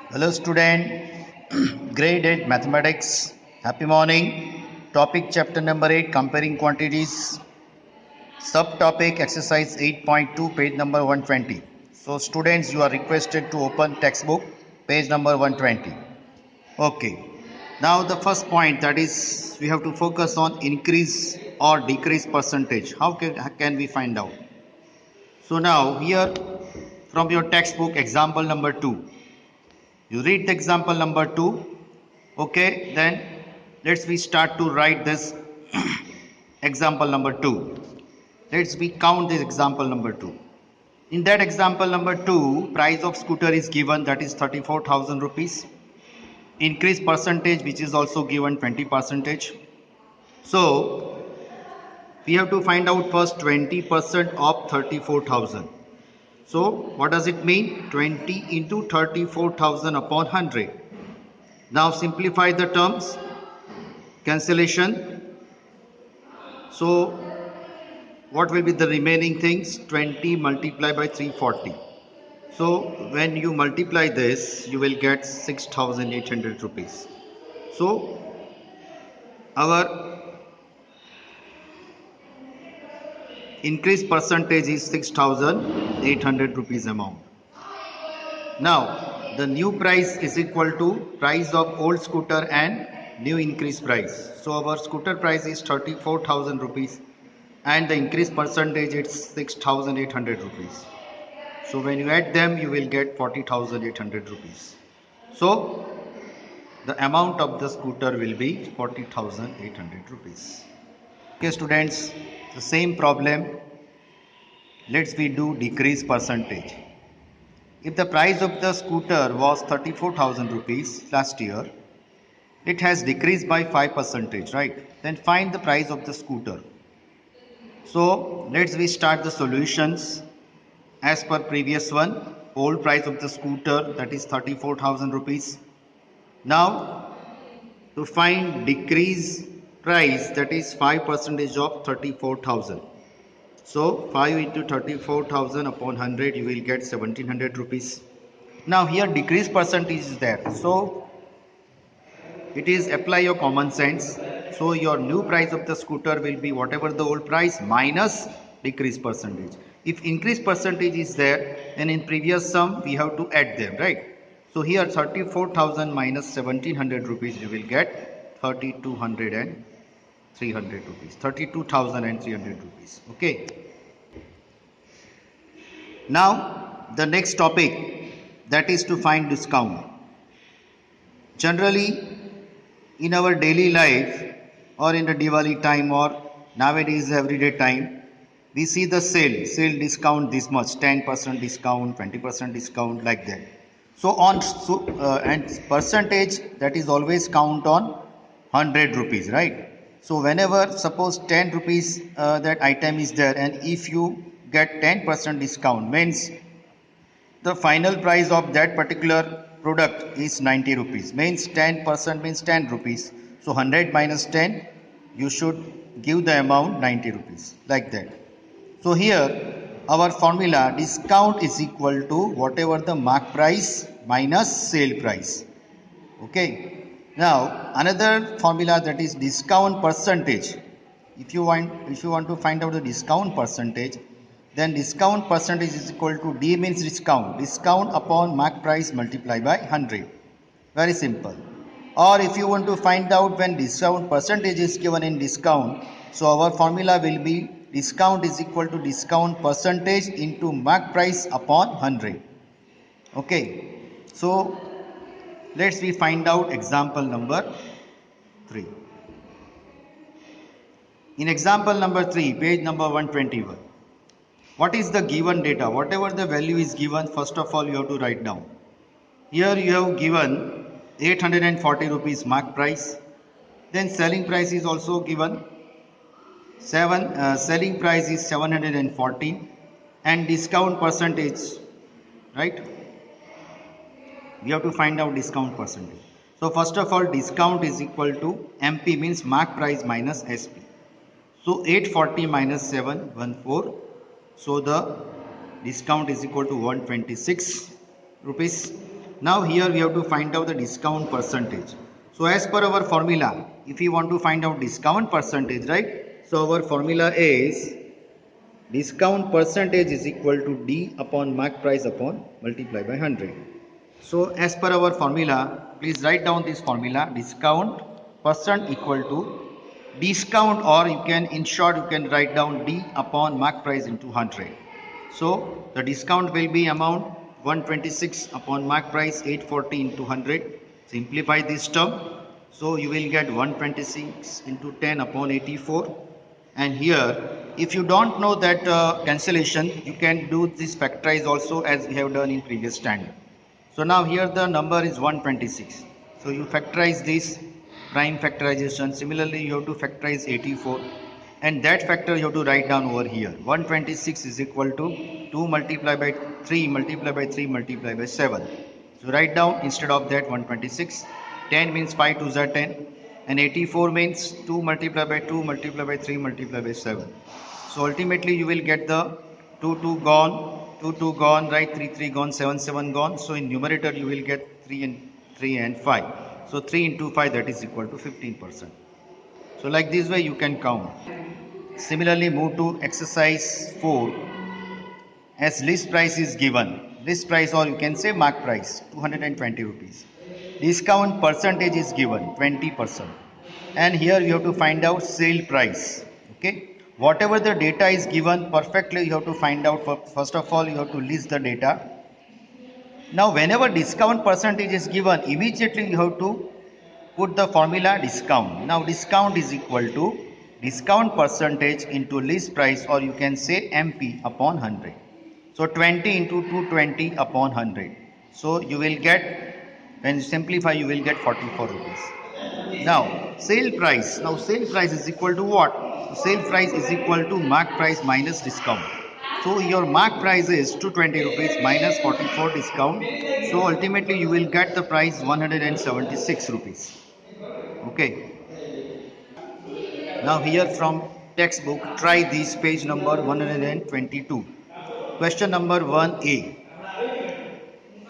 Hello student, grade 8 mathematics. Happy morning. Topic chapter number 8 comparing quantities. Subtopic exercise 8.2 page number 120. So students, you are requested to open textbook page number 120. Okay. Now the first point, that is we have to focus on increase or decrease percentage. How can we find out? So now here from your textbook example number 2. You read the example number 2. Okay, then let's we start to write this example number 2. Let's we count this example number 2. In that example number 2, price of scooter is given, that is 34,000 rupees. Increase percentage, which is also given 20 percentage. So we have to find out first 20% of 34,000. So what does it mean? 20 into 34,000 upon 100. Now simplify the terms, cancellation. So what will be the remaining things? 20 multiplied by 340. So when you multiply this, you will get 6,800 rupees. So our increase percentage is 6,800 rupees amount. Now the new price is equal to price of old scooter and new increase price. So our scooter price is 34,000 rupees and the increase percentage is 6,800 rupees. So when you add them, you will get 40,800 rupees. So the amount of the scooter will be 40,800 rupees. Okay students, the same problem. Let's we do decrease percentage. If the price of the scooter was 34,000 rupees last year, it has decreased by 5 percentage, right? Then find the price of the scooter. So let's we start the solutions as per previous one. Old price of the scooter, that is 34,000 rupees. Now to find decrease price, that is 5 percentage of 34,000. So 5 into 34,000 upon 100, you will get 1700 rupees. Now here decrease percentage is there. So it is apply your common sense. So your new price of the scooter will be whatever the old price minus decrease percentage. If increase percentage is there, then in previous sum we have to add them, right? So here 34,000 minus 1700 rupees, you will get 3200 and 300 rupees. 32,300 rupees. Okay. Now the next topic, that is to find discount. Generally in our daily life or in the Diwali time or nowadays everyday time, we see the sale discount this much, 10% discount, 20% discount, like that. So and percentage, that is always count on 100 rupees, right? So whenever suppose 10 rupees that item is there, and if you get 10% discount, means the final price of that particular product is 90 rupees, means 10% means 10 rupees. So 100 minus 10, you should give the amount 90 rupees, like that. So here our formula, discount is equal to whatever the mark price minus sale price. Okay. Now another formula, that is discount percentage. If you want to find out the discount percentage, then discount percentage is equal to D means discount upon mark price multiplied by 100. Very simple. Or if you want to find out when discount percentage is given in discount, so our formula will be discount is equal to discount percentage into mark price upon 100. Okay. So let's we find out example number 3. In example number 3, page number 121. What is the given data? Whatever the value is given, first of all you have to write down. Here you have given 840 rupees mark price. Then selling price is also given. Selling price is 714 and discount percentage, right? We have to find out discount percentage. So first of all, discount is equal to MP means mark price minus SP. So 840 minus 714. So the discount is equal to 126 rupees. Now here we have to find out the discount percentage. So as per our formula, if we want to find out discount percentage, right? So our formula is discount percentage is equal to D upon mark price upon multiply by 100. So as per our formula, please write down this formula: discount percent equal to discount, or you can, in short, you can write down D upon mark price into 100. So the discount will be amount 126 upon mark price 840 into 100. Simplify this term. So you will get 126 into 10 upon 84. And here, if you don't know that cancellation, you can do this factorize also, as we have done in previous standard. So now here the number is 126. So you factorize this prime factorization. Similarly, you have to factorize 84. And that factor you have to write down over here. 126 is equal to 2 multiplied by 3 multiplied by 3 multiplied by 7. So write down instead of that 126. 10 means 5 2s are 10. And 84 means 2 multiplied by 2 multiplied by 3 multiplied by 7. So ultimately you will get the 2 2 gone, 2 2 gone, right? 3 3 gone, 7 7 gone. So in numerator you will get 3 and 5. So 3 into 5, that is equal to 15%. So like this way you can count. Similarly, move to exercise 4. As list price is given, list price, or you can say mark price, 220 rupees. Discount percentage is given 20%. And here you have to find out sale price. Okay, whatever the data is given, perfectly you have to find out. First of all, you have to list the data. Now whenever discount percentage is given, immediately you have to put the formula discount. Now discount is equal to discount percentage into list price, or you can say MP upon 100. So 20 into 220 upon 100. So you will get, when you simplify, you will get 44 rupees. Now sale price. Now sale price is equal to what? Sale price is equal to mark price minus discount. So your mark price is 220 rupees minus 44 discount. So ultimately you will get the price 176 rupees. Okay. Now here from textbook, try this page number 122. Question number 1A.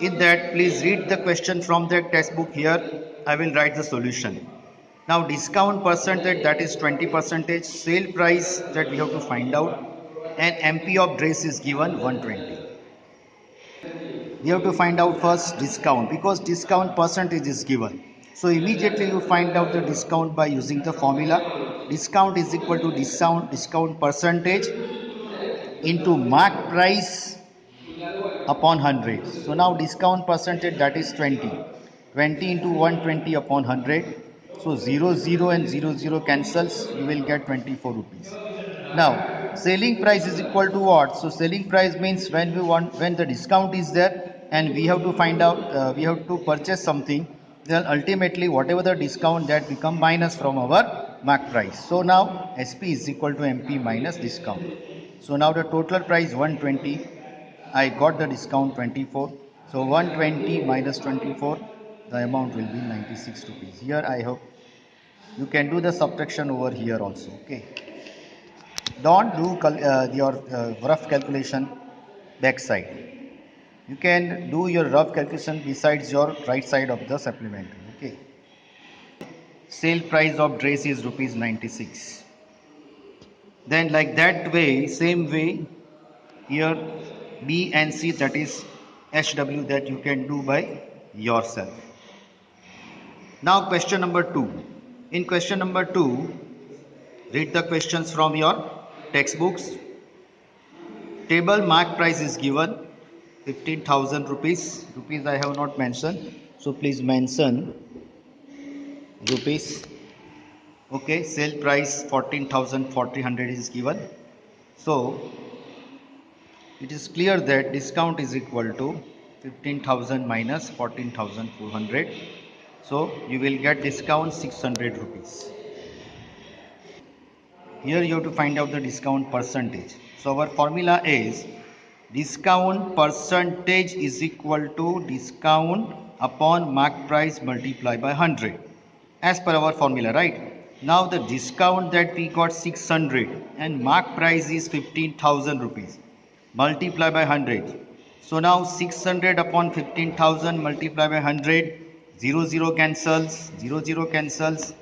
In that, please read the question from the textbook. Here I will write the solution. Now discount percentage, that is 20%, sale price that we have to find out, and MP of dress is given 120. We have to find out first discount, because discount percentage is given. So immediately you find out the discount by using the formula. Discount is equal to discount percentage into mark price upon 100. So now discount percentage, that is 20. 20 into 120 upon 100. So 0 0 and 0 0 cancels. You will get 24 rupees. Now selling price is equal to what? So selling price means when the discount is there and we have to find out, we have to purchase something, then ultimately whatever the discount, that become minus from our mark price. So now SP is equal to MP minus discount. So now the total price 120. I got the discount 24. So 120 minus 24, the amount will be 96 rupees. Here I hope you can do the subtraction over here also. Okay. Don't do your rough calculation backside. You can do your rough calculation besides your right side of the supplementary. Okay. Sale price of dress is rupees 96. Then like that way, same way, here B and C, that is HW, that you can do by yourself. Now question number 2. In question number 2, read the questions from your textbooks. Table mark price is given 15,000 rupees. Rupees I have not mentioned, so please mention rupees. Okay, sale price 14,400 is given. So it is clear that discount is equal to 15,000 minus 14,400. So you will get discount 600 rupees. Here you have to find out the discount percentage. So our formula is discount percentage is equal to discount upon mark price multiplied by 100, as per our formula, right? Now the discount that we got 600 and mark price is 15,000 rupees, multiply by 100. So now 600 upon 15,000 multiplied by 100, 0 cancels, 0 cancels,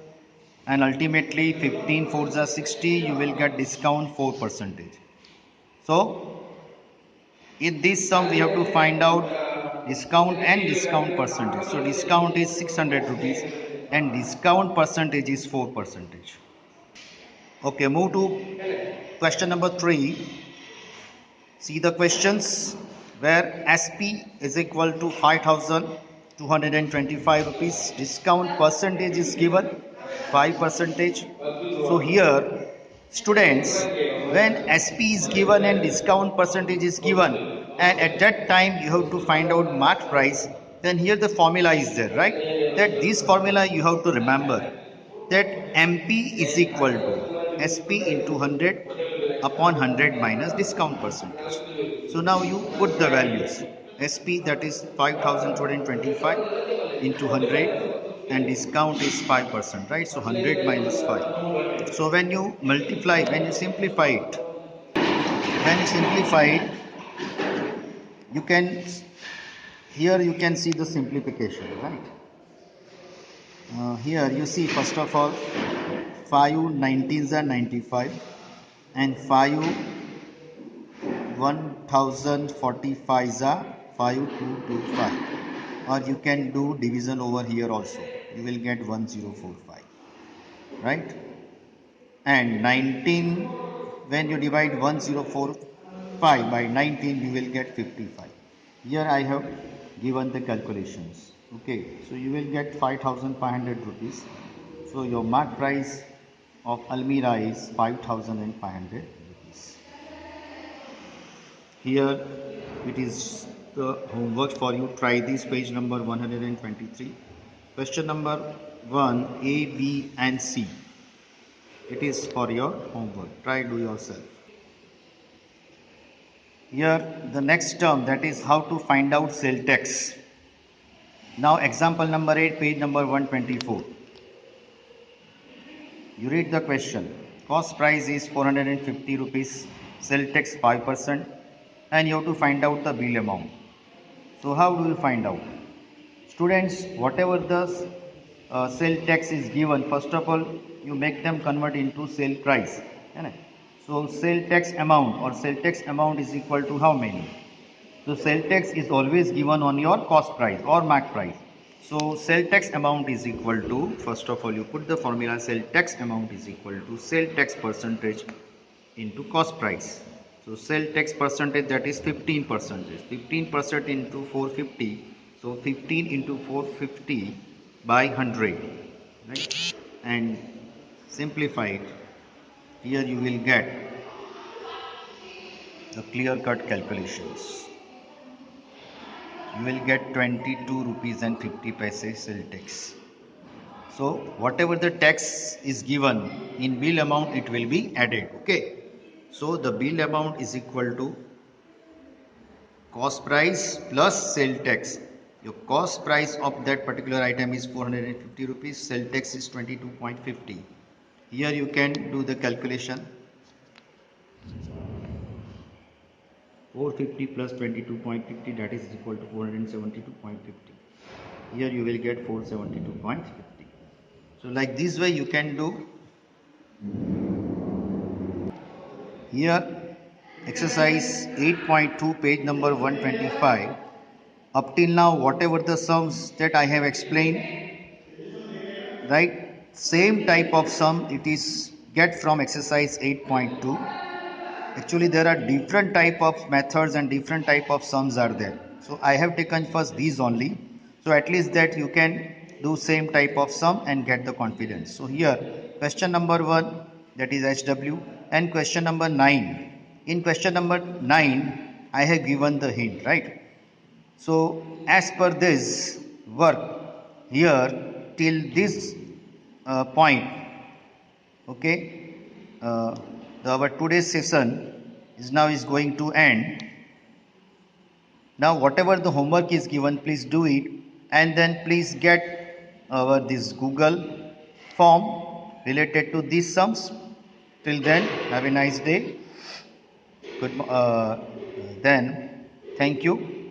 and ultimately 15 4s are 60, you will get discount 4%. So in this sum we have to find out discount and discount percentage. So discount is 600 rupees and discount percentage is 4%. Okay, move to question number 3. See the questions where SP is equal to 5,225 rupees. Discount percentage is given 5%. So here students, when SP is given and discount percentage is given, and at that time you have to find out mark price, then here the formula is there, right? That this formula you have to remember, that MP is equal to SP into 100 upon 100 minus discount percentage. So now you put the values. SP, that is 5,225 into 100, and discount is 5%, right? So 100 minus 5. So when you multiply, you can, here you can see the simplification, right? Here you see, first of all, 5 19s are 95 and 5 1045s are 5225, or you can do division over here also, you will get 1045, right? And 19, when you divide 1045 by 19, you will get 55. Here I have given the calculations. Okay, so you will get 5,500 rupees. So your mark price of Almira is 5,500 rupees. Here it is the homework for you. Try this, page number 123. Question number 1, A, B and C. It is for your homework. Try do yourself. Here the next term, that is how to find out sale tax. Now example number 8, page number 124. You read the question. Cost price is 450 rupees, sale tax 5%, and you have to find out the bill amount. So how do you find out? Students, whatever the sale tax is given, first of all you make them convert into sale price. So sale tax amount or sale tax amount is equal to how many? So sale tax is always given on your cost price or mark price. So sale tax amount is equal to, first of all you put the formula, sale tax amount is equal to sale tax percentage into cost price. So sale tax percentage, that is 15%. 15% into 450. So 15 into 450 by 100, right? And simplify it. Here you will get the clear cut calculations. You will get 22 rupees and 50 paise sale tax. So whatever the tax is given in bill amount, it will be added. Okay. So the bill amount is equal to cost price plus sale tax. Your cost price of that particular item is 450 rupees. Sale tax is 22.50. Here you can do the calculation. 450 plus 22.50, that is equal to 472.50. Here you will get 472.50. So like this way you can do. Here exercise 8.2, page number 125. Up till now whatever the sums that I have explained, right, same type of sum it is get from exercise 8.2. Actually there are different type of methods and different type of sums are there. So I have taken first these only. So at least that you can do same type of sum and get the confidence. So here question number 1, that is HW, and question number 9. In question number 9 I have given the hint, right? So as per this work here till this point, okay, our today's session is going to end. Now whatever the homework is given, please do it, and then please get our this Google form related to these sums. Till then, have a nice day. Then Thank you.